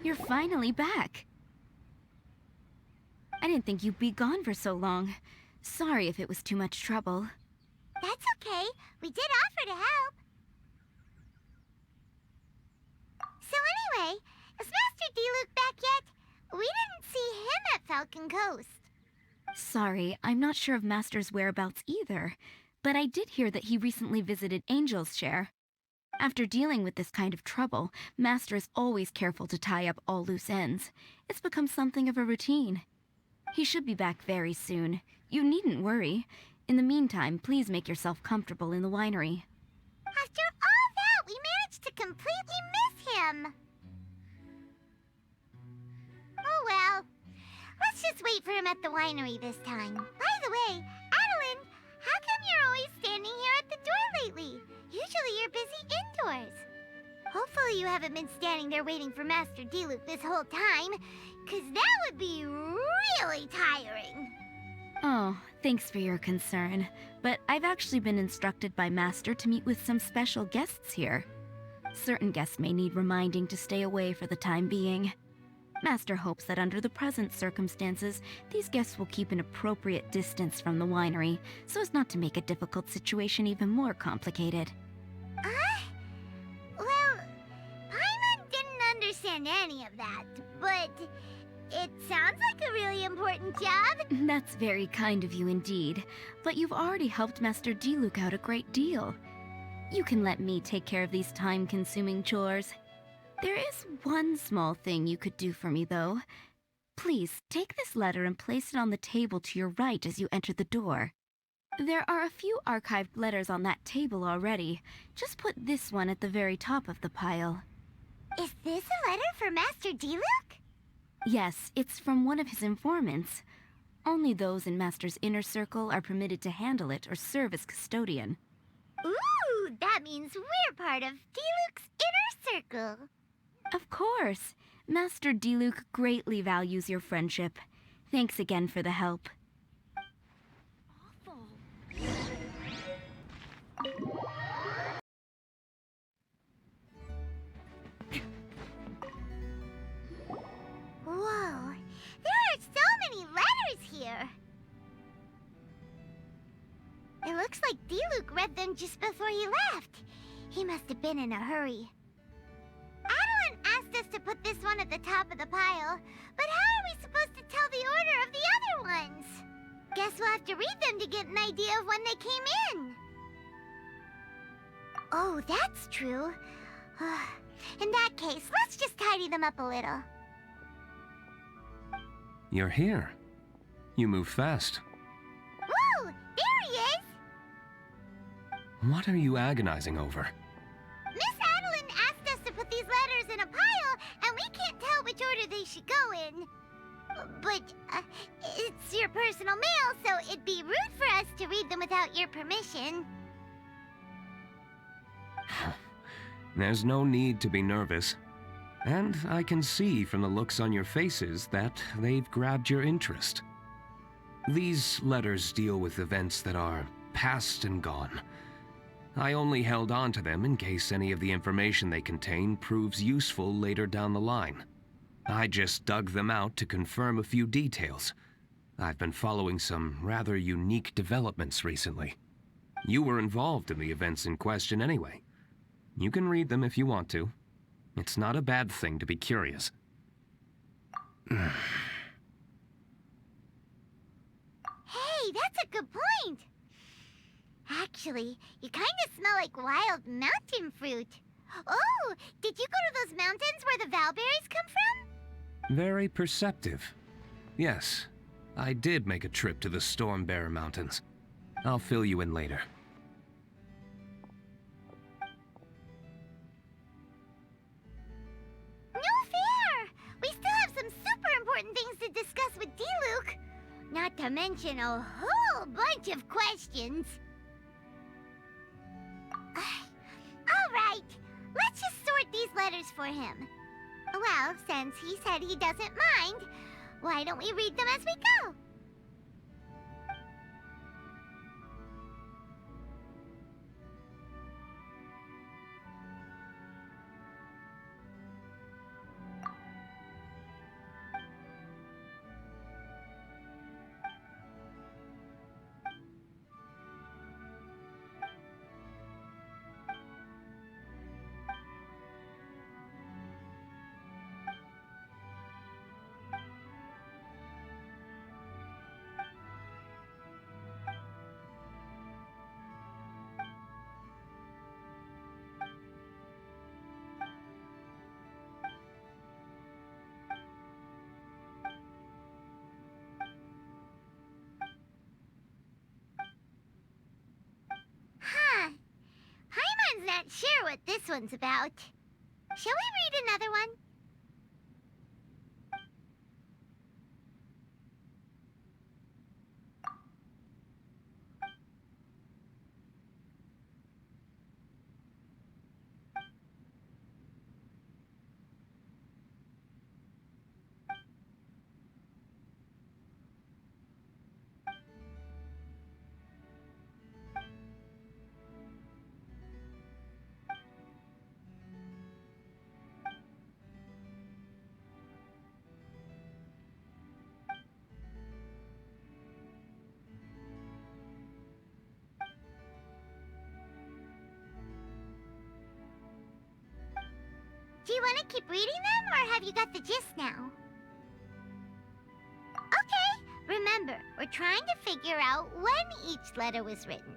You're finally back. I didn't think you'd be gone for so long. Sorry if it was too much trouble. That's okay. We did offer to help. So anyway, is Master D-Luke back yet? We didn't see him at Falcon Coast. Sorry, I'm not sure of Master's whereabouts either, but I did hear that he recently visited Angel's Share. After dealing with this kind of trouble, Master is always careful to tie up all loose ends. It's become something of a routine. He should be back very soon. You needn't worry. In the meantime, please make yourself comfortable in the winery. After all that, we managed to completely miss him. Oh well. Let's just wait for him at the winery this time. By the way, Adeline, how come you're always standing here at the door lately? Usually you're busy indoors. Hopefully you haven't been standing there waiting for Master D-Luke this whole time, 'cause that would be really tiring. Oh, thanks for your concern. But I've actually been instructed by Master to meet with some special guests here. Certain guests may need reminding to stay away for the time being. Master hopes that under the present circumstances, these guests will keep an appropriate distance from the winery, so as not to make a difficult situation even more complicated. Well, Paimon didn't understand any of that, but it sounds like a really important job. That's very kind of you indeed, but you've already helped Master D-Luke out a great deal. You can let me take care of these time-consuming chores. There is one small thing you could do for me, though. Please, take this letter and place it on the table to your right as you enter the door. There are a few archived letters on that table already. Just put this one at the very top of the pile. Is this a letter for Master D-Luke? Yes, it's from one of his informants. Only those in Master's inner circle are permitted to handle it or serve as custodian. Ooh, that means we're part of D-Luke's inner circle. Of course. Master D-Luke greatly values your friendship. Thanks again for the help. Awful. Whoa, there are so many letters here. It looks like D-Luke read them just before he left. He must have been in a hurry. Adeline asked us to put this one at the top of the pile, but how are we supposed to tell the order of the other ones? Guess we'll have to read them to get an idea of when they came in. Oh, that's true. In that case, let's just tidy them up a little. You're here. You move fast. Woo! There he is! What are you agonizing over? Miss Adeline asked us to put these letters in a pile, and we can't tell which order they should go in. But, it's your personal mail, so it'd be rude for us to read them without your permission. There's no need to be nervous. And I can see from the looks on your faces that they've grabbed your interest. These letters deal with events that are past and gone. I only held on to them in case any of the information they contain proves useful later down the line. I just dug them out to confirm a few details. I've been following some rather unique developments recently. You were involved in the events in question anyway. You can read them if you want to. It's not a bad thing to be curious. Hey, that's a good point. Actually, you kind of smell like wild mountain fruit. Oh, did you go to those mountains where the valberries come from? Very perceptive. Yes, I did make a trip to the Stormbearer Mountains. I'll fill you in later. No fair! We still have some super important things to discuss with D-Luke. Not to mention a whole bunch of questions. All right, let's just sort these letters for him. Well, since he said he doesn't mind, why don't we read them as we go? not sure what this one's about. Shall we read another one? Do you want to keep reading them, or have you got the gist now? Okay, remember, we're trying to figure out when each letter was written.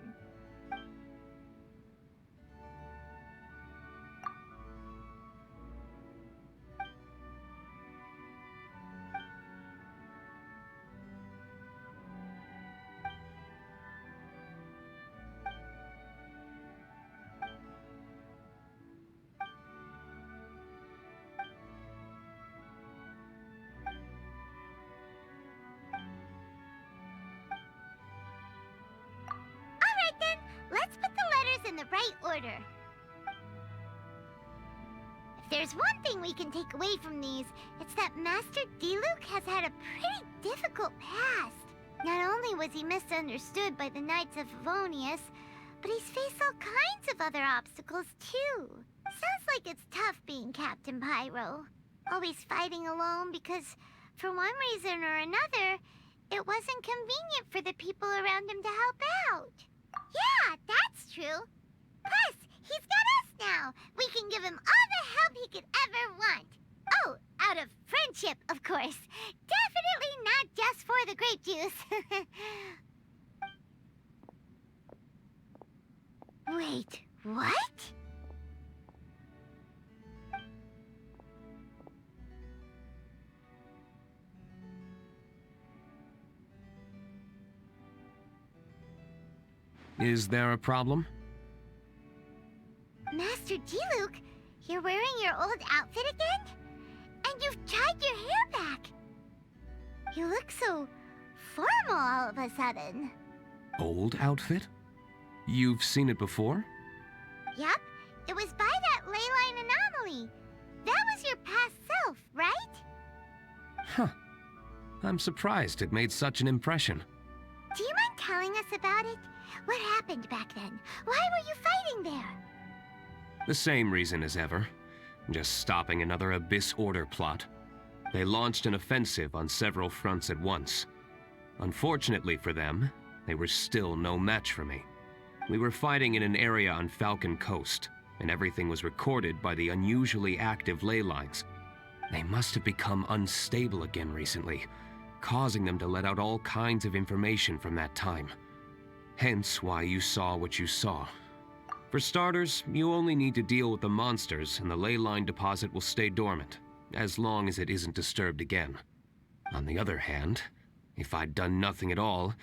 Let's put the letters in the right order. If there's one thing we can take away from these, it's that Master Diluc has had a pretty difficult past. Not only was he misunderstood by the Knights of Favonius, but he's faced all kinds of other obstacles too. Sounds like it's tough being Captain Pyro. Always fighting alone because, for one reason or another, it wasn't convenient for the people around him to help out. Yeah, that's true. Plus, he's got us now. We can give him all the help he could ever want. Oh, out of friendship, of course. Definitely not just for the grape juice. Wait, what? Is there a problem? Master Diluc, you're wearing your old outfit again? And you've tied your hair back. You look so formal all of a sudden. Old outfit? You've seen it before? Yup, it was by that ley line anomaly. That was your past self, right? Huh. I'm surprised it made such an impression. Do you mind telling us about it? What happened back then? Why were you fighting there? The same reason as ever. Just stopping another Abyss Order plot. They launched an offensive on several fronts at once. Unfortunately for them, they were still no match for me. We were fighting in an area on Falcon Coast, and everything was recorded by the unusually active ley lines. They must have become unstable again recently, causing them to let out all kinds of information from that time. Hence why you saw what you saw. For starters, you only need to deal with the monsters and the ley line deposit will stay dormant, as long as it isn't disturbed again. On the other hand, if I'd done nothing at all,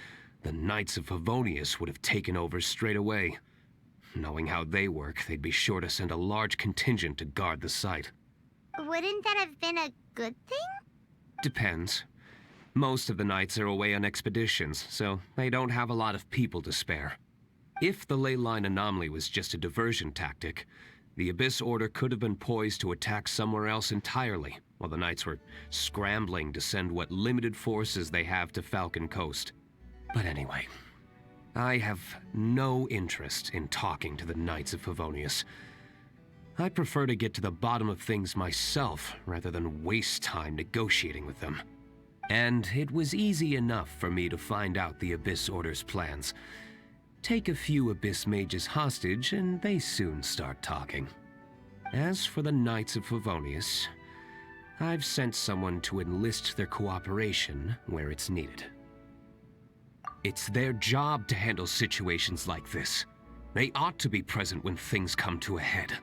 the Knights of Favonius would have taken over straight away. Knowing how they work, they'd be sure to send a large contingent to guard the site. Wouldn't that have been a good thing? Depends. Most of the Knights are away on expeditions, so they don't have a lot of people to spare. If the ley line anomaly was just a diversion tactic, the Abyss Order could have been poised to attack somewhere else entirely, while the Knights were scrambling to send what limited forces they have to Falcon Coast. But anyway, I have no interest in talking to the Knights of Favonius. I prefer to get to the bottom of things myself, rather than waste time negotiating with them. And it was easy enough for me to find out the Abyss Order's plans. Take a few Abyss Mages hostage, and they soon start talking. As for the Knights of Favonius, I've sent someone to enlist their cooperation where it's needed. It's their job to handle situations like this. They ought to be present when things come to a head.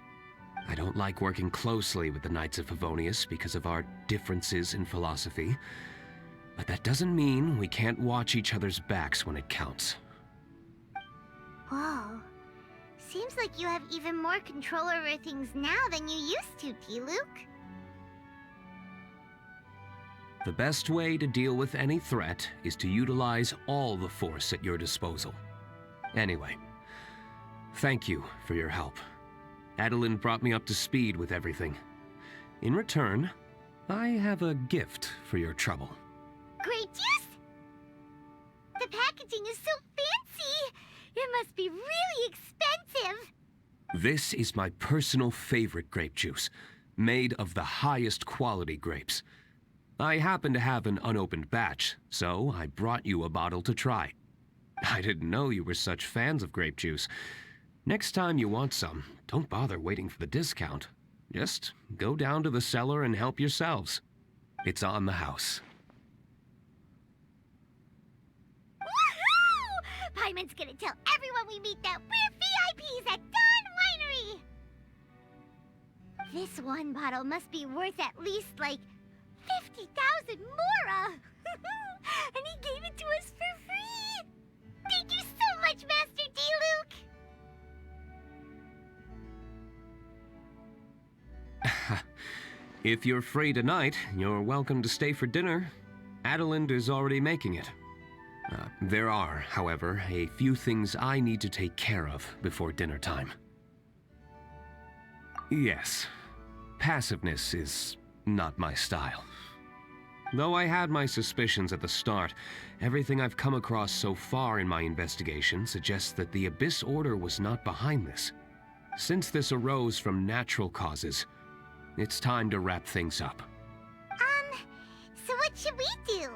I don't like working closely with the Knights of Favonius because of our differences in philosophy, but that doesn't mean we can't watch each other's backs when it counts. Whoa. Seems like you have even more control over things now than you used to, D-Luke. The best way to deal with any threat is to utilize all the force at your disposal. Anyway, thank you for your help. Adeline brought me up to speed with everything. In return, I have a gift for your trouble. Grape juice? The packaging is so fancy! It must be really expensive! This is my personal favorite grape juice, made of the highest quality grapes. I happen to have an unopened batch, so I brought you a bottle to try. I didn't know you were such fans of grape juice. Next time you want some, don't bother waiting for the discount. Just go down to the cellar and help yourselves. It's on the house. Woohoo! Paimon's gonna tell everyone we meet that we're VIPs at Dawn Winery! This one bottle must be worth at least, like, 50,000 mora! And he gave it to us for free! Thank you so much, Master D-Luke! If you're free tonight, you're welcome to stay for dinner. Adeline is already making it. There are, however, a few things I need to take care of before dinner time. Yes, passiveness is not my style. Though I had my suspicions at the start, everything I've come across so far in my investigation suggests that the Abyss Order was not behind this. Since this arose from natural causes, it's time to wrap things up. So what should we do?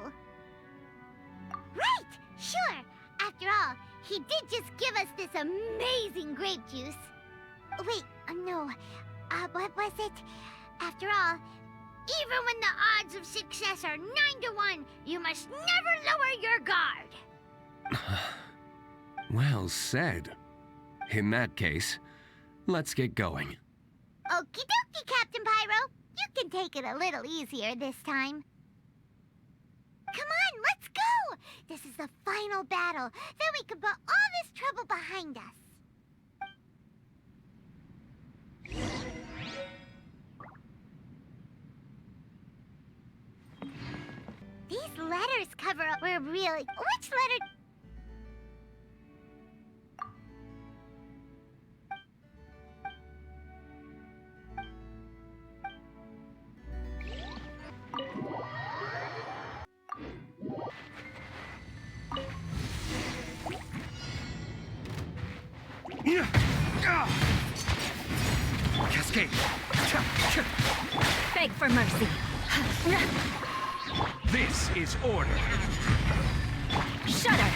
Right! Sure! After all, he did just give us this amazing grape juice. Wait, no. What was it? After all, even when the odds of success are 9 to 1, you must never lower your guard! Well said. In that case, let's get going. Okie dokie, Captain Pyro. You can take it a little easier this time. Come on, let's go! This is the final battle. Then we can put all this trouble behind us. These letters cover up where really... Which letter... Cascade! Beg for mercy. This is order! Shudder!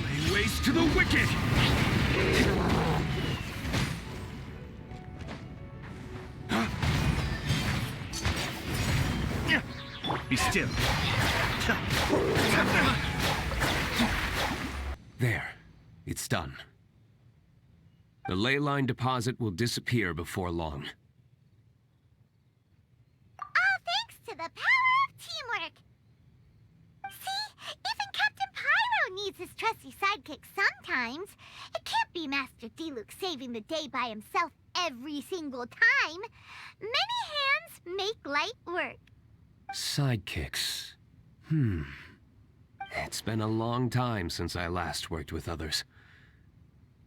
Lay waste to the wicked! Be still. There. It's done. The ley line deposit will disappear before long. All thanks to the power of teamwork. See? Even Captain Pyro needs his trusty sidekick sometimes. It can't be Master D-Luke saving the day by himself every single time. Many hands make light work. Sidekicks. It's been a long time since I last worked with others.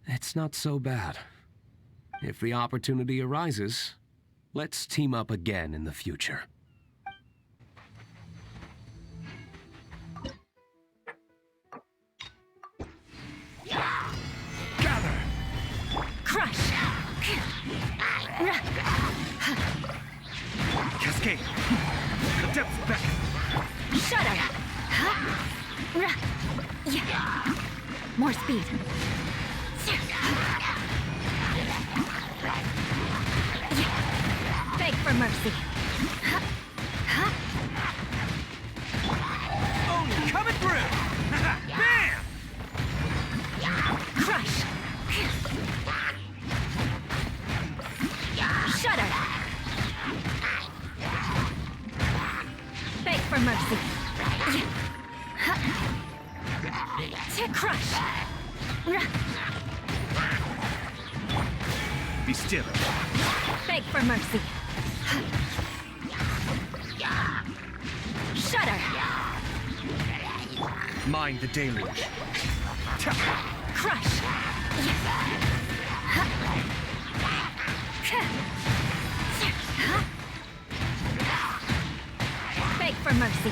It's not so bad. If the opportunity arises, let's team up again in the future. Gather! Crush! Cascade! The depth back! Shudder! Yeah. More speed. Beg for mercy. Oh, coming through! Bam! Crush! Shudder! Beg for mercy. Crush! Be still. Beg for mercy. Shudder! Mind the deluge. Crush! Beg for mercy.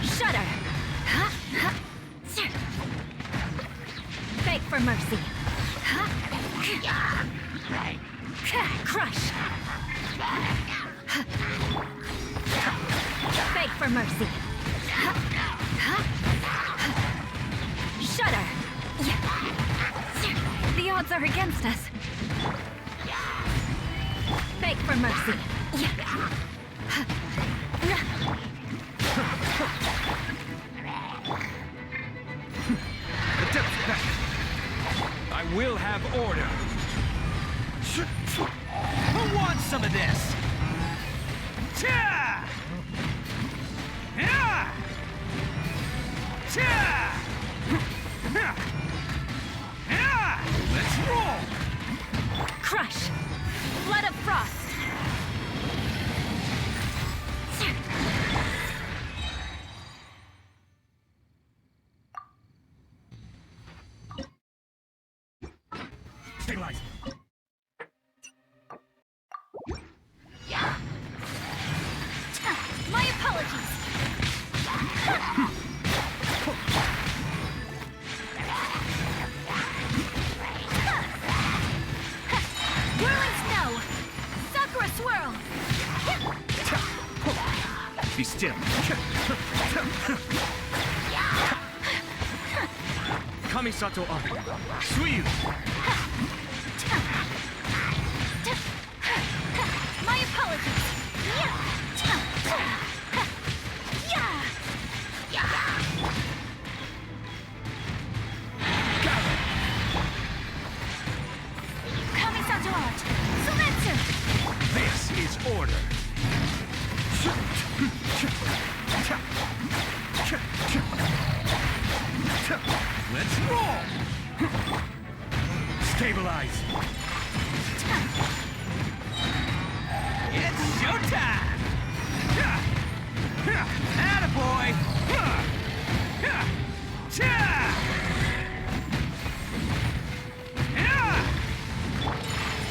Shudder! Beg for mercy. Crush! Beg for mercy. Shudder! The odds are against us. Beg for mercy. The depth's back. I will have order. Who wants some of this? Cha! Yeah! Cha! Yeah! Let's roll! Crush! Blood of frost! Stabilize. My apologies! Whirling snow! Sakura swirl! Be still. Kamisato up. Suiyu. My apologies! Kamisato art! Sumetsu! This is order. Let's roll! Stabilize. It's showtime! Attaboy!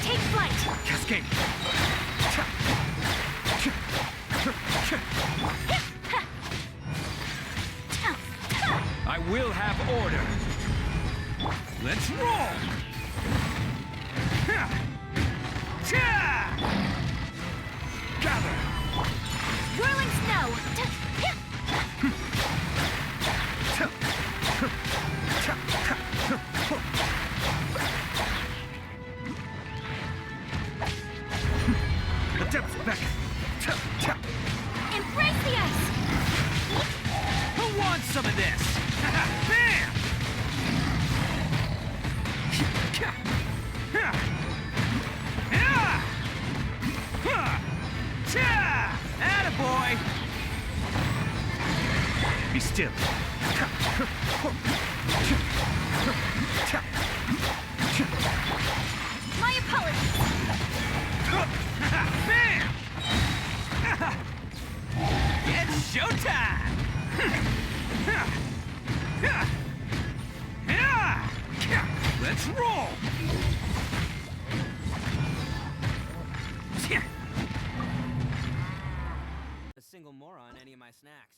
Take flight! Cascade! I will have order. Let's roll! Gather! Whirling snow! The depth's back! Embrace the ice! Who wants some of this? Bam! Attaboy! Be still. My apologies! Bam! It's showtime! Let's roll! A single moron any of my snacks.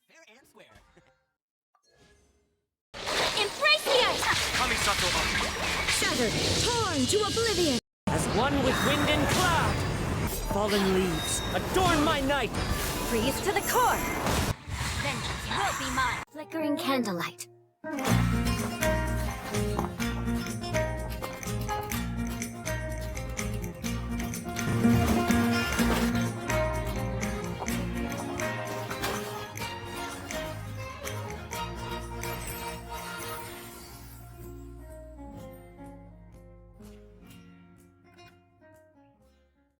Fair and square. Embrace the ice! Kamisato up. Shattered, torn to oblivion! As one with wind and cloud. Fallen leaves, adorn my night. Freeze to the core! Vengeance will be mine! Flickering candlelight.